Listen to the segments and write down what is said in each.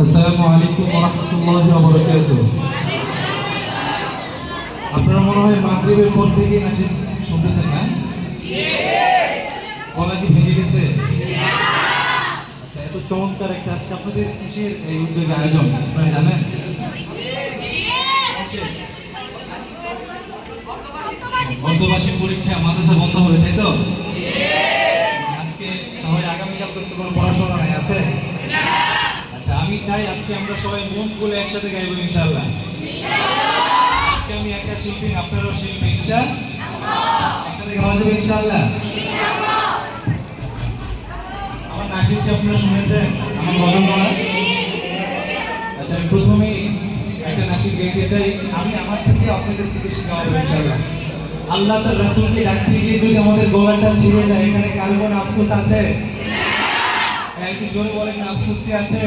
আসসালামু আলাইকুম ওয়া রাহমাতুল্লাহি ওয়া বারাকাতুহু। আপনারা মনে হয় মাগরিবের পর থেকে নাচের শুনতেছেন না? গলা কি ভেঙে গেছে? আচ্ছা, এত চমৎকার একটা আজকে আপনাদের কিসের এই উদ্যোগে আয়োজন আপনারা জানেন? বন্ধবার্ষিক পরীক্ষা, মাদ্রাসা বন্ধ হবে, তাই তো? আজকে তাহলে আগামীকাল করতে কোনো পড়াশোনা নাই আছে? আচ্ছা, আমি চাই আজকে আমরা সবাই মন খুলে একসাথে গাইবো ইনশাআল্লাহ। আজকে আমি একা শিল্পী, আপনারাও শিল্পী, একসাথে গাওয়া যাবে ইনশাআল্লাহ। আমার নাশিদকে আপনারা শুনেছেন, আমার গজল গাওয়া? আচ্ছা, আমি প্রথমেই একটা নাশিদ গাইতে চাই। আমি আমার থেকে আপনাদের থেকে বেশি গাওয়াবো ইনশাআল্লাহ। আল্লাহ তার রাসূলকে ডাকতে গিয়ে যদি আমাদের গলাটা ছিঁড়ে যায়, এখানে কারো কোনো আফসোস আছে? একটু জোরে বলেন না, আফসোস কি আছে?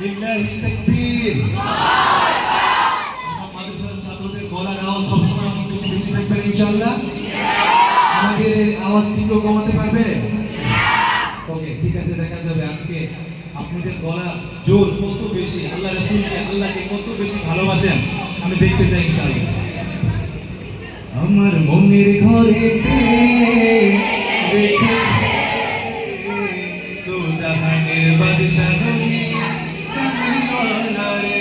লিল্লাহি তাকবীর। আমাদের ছাত্রদের গলার আওয়াজ সবসময় অনেক বেশি বেশি থাকবে ইনশাআল্লাহ। আমাদের আওয়াজ কি কেউ কমাতে পারবে? ওকে, ঠিক আছে, দেখা যাবে আজকে আপনাদের গলা জোর কত বেশি, আল্লাহ রাসূলকে, আল্লাহকে কত বেশি ভালোবাসেন আমি দেখতে চাই ইনশাআল্লাহ। আমার মনের ঘরেতে রেখেছি তো জাহানের বাদশা নবী কামলিওয়ালা রে।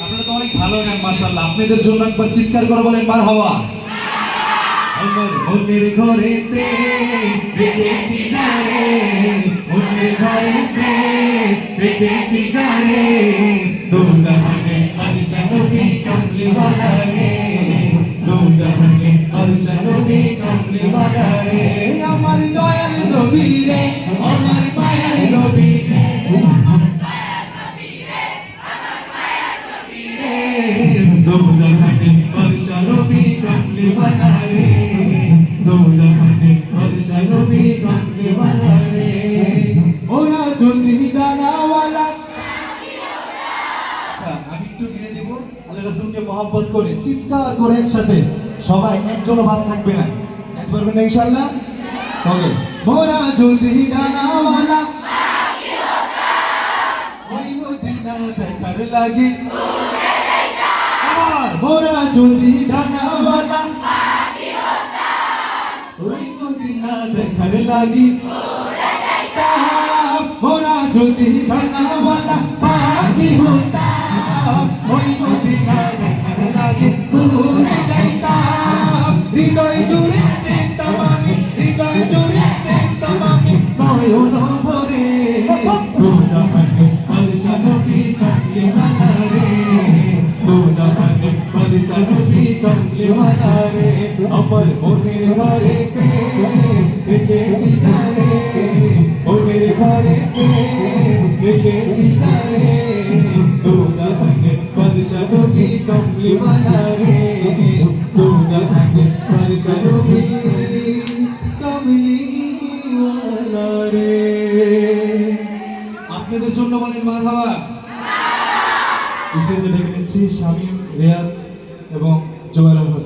আপনারা তো অনেক ভালো গান মাশাআল্লাহ। আপনাদের জন্য একবার চিৎকার করে বলেন মারহাবা। আমার মনের ঘরেতে রেখেছি যারে, মনের ঘরেতে রেখেছি যারে, তো জাহানের বাদশা নবী কামলিওয়ালা রে, তো জাহানের বাদশা নবী কামলিওয়ালা রে। আমার দয়াল নবী রে, আমার মায়ার নবী রে, আমার দয়াল নবী রে, আমার মায়ার নবী রে, তো জাহানের বাদশা নবী কামলিওয়ালা রে, তো জাহানের বাদশা নবী কামলিওয়ালা রে। ওরা যদি ডানাওয়ালা। আচ্ছা, আমি একটু গিয়ে দিব আল্লাহ রাসূলকে মহব্বত করে চিৎকার করে একসাথে সবাই, একজনও বাদ থাকবে না। গাইতে পারবেন না ইনশাআল্লাহ? ওকে। মোরা যদি ডানাওয়ালা ওই মদিনা দেখার লাগি উড়ে যাইতাম। মোরা যদি ডানাওয়ালা ওই মদিনা দেখার লাগি উড়ে যাইতাম। মোরা যদি ডানাওয়ালা পাখি হতাম, ওই মদিনা দেখার লাগি উড়ে যাইতাম। হৃদয় জুড়ে যেতাম আমি, হৃদয় জুড়ে যেতাম আমি, নয়ন ভরে, তো জাহানের বাদশা নবী কামলিওয়ালা রে, তো জাহানের বাদশা নবী কামলিওয়ালা রে। আমার মনের ঘরেতে রেখেছি যারে, মনের ঘরেতে রেখেছি যারে, তো জাহানের বাদশা নবী কামলিওয়ালা রে, তো জাহানের বাদশা নবী কামলিওয়ালা রে। আপনাদের জন্য বলেন মারহাবা। স্টেজে ডেকে নিচ্ছি শামীম, রিয়াদ এবং জুবাইর।